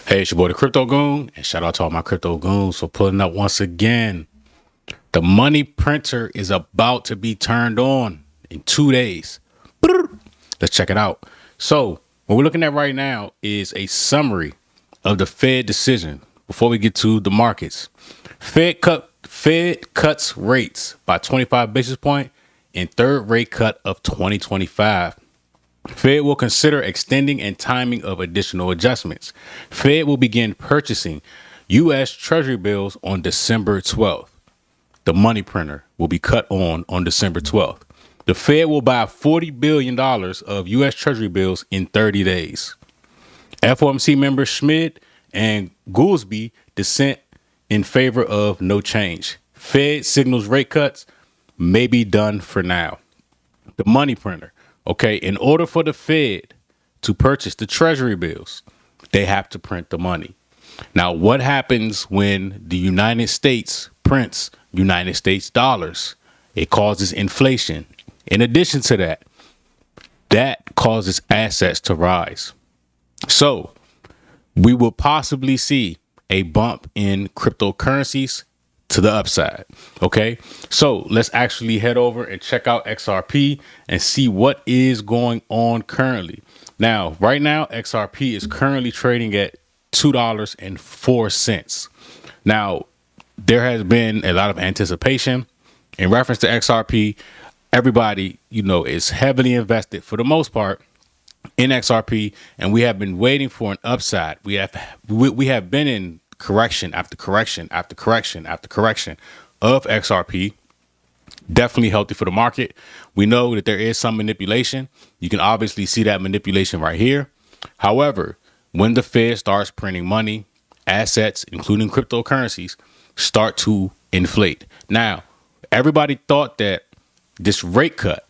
Hey, it's your boy, the Crypto Goon, and shout out to all my crypto goons for pulling up once again. The money printer is about to be turned on in 2 days. Let's check it out. So, what we're looking at right now is a summary of the Fed decision before we get to the markets. Fed cuts rates by 25 basis point in third rate cut of 2025. Fed will consider extending and timing of additional adjustments. Fed will begin purchasing U.S. Treasury bills on December 12th. The money printer will be cut on December 12th. The Fed will buy $40 billion of U.S. Treasury bills in 30 days. FOMC members Schmid and Goolsbee dissent in favor of no change. Fed signals rate cuts may be done for now. The money printer. Okay, in order for the Fed to purchase the Treasury bills, they have to print the money. Now, what happens when the United States prints United States dollars? It causes inflation. In addition to that, that causes assets to rise. So we will possibly see a bump in cryptocurrencies to the upside. Okay, so let's actually head over and check out XRP and see what is going on currently. Now, right now, XRP is currently trading at $2.04. Now, there has been a lot of anticipation in reference to XRP. Everybody, is heavily invested for the most part in XRP, and we have been waiting for an upside. We have been in correction after correction after correction after correction of XRP. Definitely healthy for the market. We know that there is some manipulation. You can obviously see that manipulation right here. However, when the Fed starts printing money, assets, including cryptocurrencies, start to inflate. Now, everybody thought that this rate cut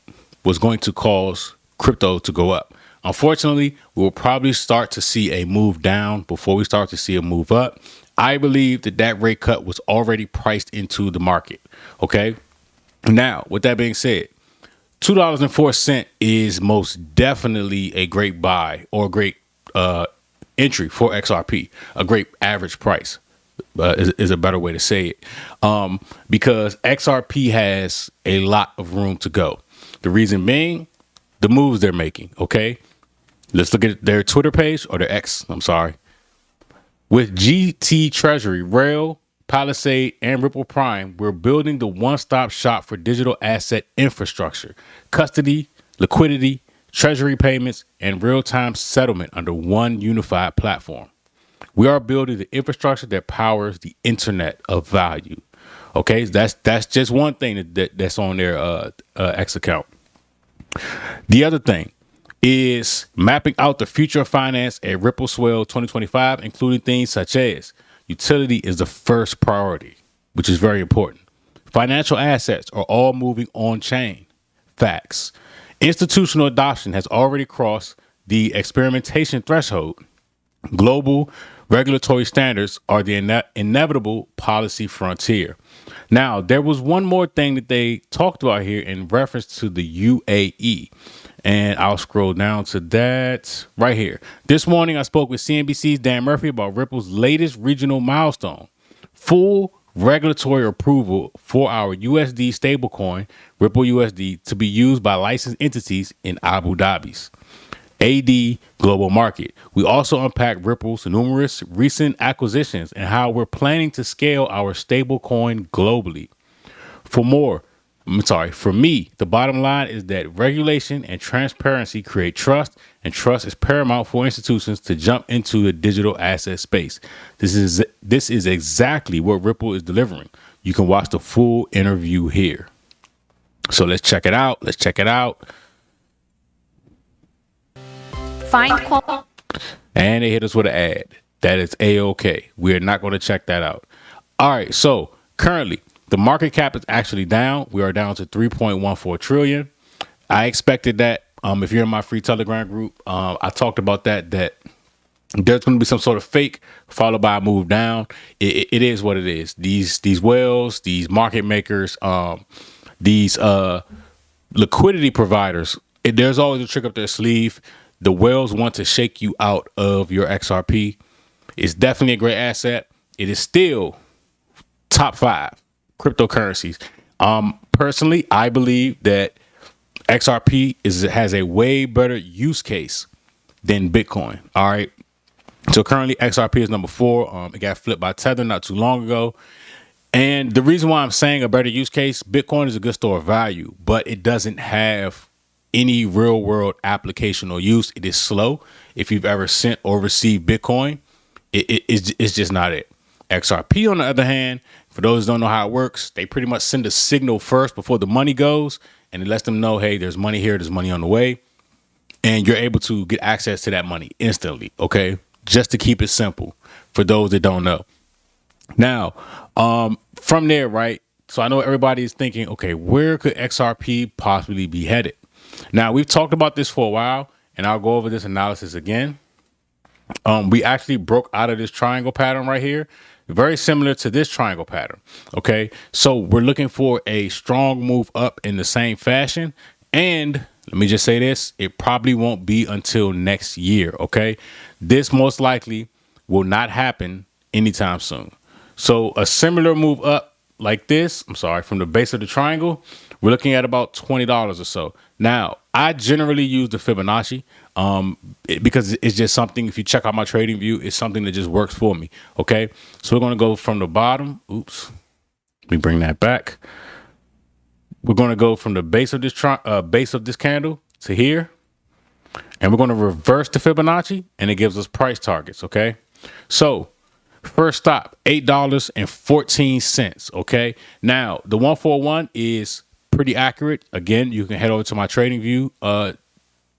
was going to cause crypto to go up. Unfortunately, we will probably start to see a move down before we start to see a move up. I believe that rate cut was already priced into the market. Okay. Now, with that being said, $2.04 is most definitely a great buy or a great entry for XRP. A great average price is a better way to say it, because XRP has a lot of room to go. The reason being, the moves they're making. Okay. Let's look at their Twitter page, or their X. I'm sorry. With GT Treasury, Rail, Palisade, and Ripple Prime, we're building the one-stop shop for digital asset infrastructure, custody, liquidity, treasury payments, and real-time settlement under one unified platform. We are building the infrastructure that powers the internet of value. Okay, that's just one thing that's on their X account. The other thing is mapping out the future of finance at Ripple Swell 2025, including things such as utility is the first priority, which is very important. Financial assets are all moving on chain. Facts. Institutional adoption has already crossed the experimentation threshold. Global regulatory standards are the inevitable policy frontier. Now, there was one more thing that they talked about here in reference to the UAE. And I'll scroll down to that right here. This morning, I spoke with CNBC's Dan Murphy about Ripple's latest regional milestone: full regulatory approval for our USD stablecoin, Ripple USD, to be used by licensed entities in Abu Dhabi's AD global market. We also unpack Ripple's numerous recent acquisitions and how we're planning to scale our stablecoin globally. For me, the bottom line is that regulation and transparency create trust, and trust is paramount for institutions to jump into the digital asset space. This is exactly what Ripple is delivering. You can watch the full interview here. So let's check it out. And they hit us with an ad. That is A-OK. We're not going to check that out. All right. So currently, the market cap is actually down. We are down to 3.14 trillion. I expected that. If you're in my free Telegram group, I talked about that there's going to be some sort of fake followed by a move down. It is what it is. These whales, these market makers, these liquidity providers, there's always a trick up their sleeve. The whales want to shake you out of your XRP. It's definitely a great asset. It is still top 5 cryptocurrencies. Personally, I believe that XRP has a way better use case than Bitcoin. All right. So currently XRP is number 4. It got flipped by Tether not too long ago. And the reason why I'm saying a better use case, Bitcoin is a good store of value, but it doesn't have any real world application or use. It is slow. If you've ever sent or received Bitcoin, it's just not it. XRP, on the other hand, for those who don't know how it works, they pretty much send a signal first before the money goes, and it lets them know, hey, there's money here, there's money on the way, and you're able to get access to that money instantly. Okay, just to keep it simple for those that don't know. Now, from there, right? So I know everybody is thinking, okay, where could XRP possibly be headed? Now, we've talked about this for a while, and I'll go over this analysis again. We actually broke out of this triangle pattern right here, very similar to this triangle pattern. Okay, so we're looking for a strong move up in the same fashion. And let me just say this, it probably won't be until next year. Okay, this most likely will not happen anytime soon. So a similar move up like this, from the base of the triangle, we're looking at about $20 or so. Now, I generally use the Fibonacci because it's just something, if you check out my trading view, it's something that just works for me. Okay, so we're going to go from the bottom. Oops, let me bring that back. We're going to go from the base of this candle to here, and we're going to reverse the Fibonacci, and it gives us price targets. Okay, so first stop, $8.14. Okay, now the 141 is pretty accurate. Again, you can head over to my trading view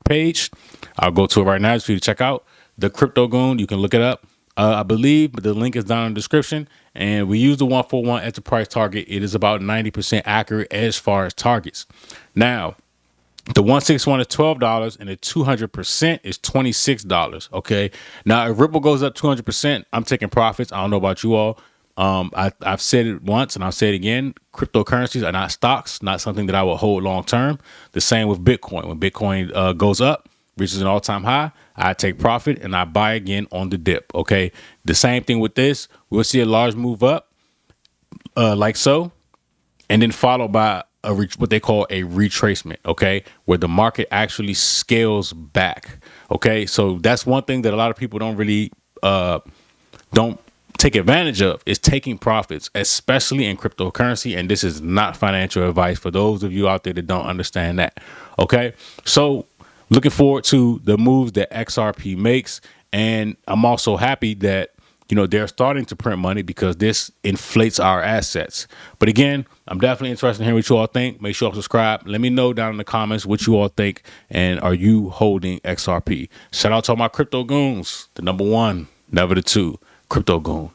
page. I'll go to it right now just for you to check out the Crypto Goon. You can look it up. I believe the link is down in the description, and we use the 141 as a price target. It is about 90% accurate as far as targets. Now, the 161 is $12, and the 200% is $26. Okay. Now, if Ripple goes up 200%, I'm taking profits. I don't know about you all. I've said it once, and I'll say it again. Cryptocurrencies are not stocks, not something that I will hold long term. The same with Bitcoin. When Bitcoin goes up, reaches an all-time high, I take profit and I buy again on the dip. Okay. The same thing with this. We'll see a large move up, like so, and then followed by what they call a retracement, okay, where the market actually scales back. Okay, so that's one thing that a lot of people don't really don't take advantage of, is taking profits, especially in cryptocurrency. And this is not financial advice for those of you out there that don't understand that. Okay, so looking forward to the moves that XRP makes, and I'm also happy that they're starting to print money because this inflates our assets. But again, I'm definitely interested in hearing what you all think. Make sure to subscribe. Let me know down in the comments what you all think. And are you holding XRP? Shout out to all my crypto goons. The number 1, never the 2. Crypto Goon.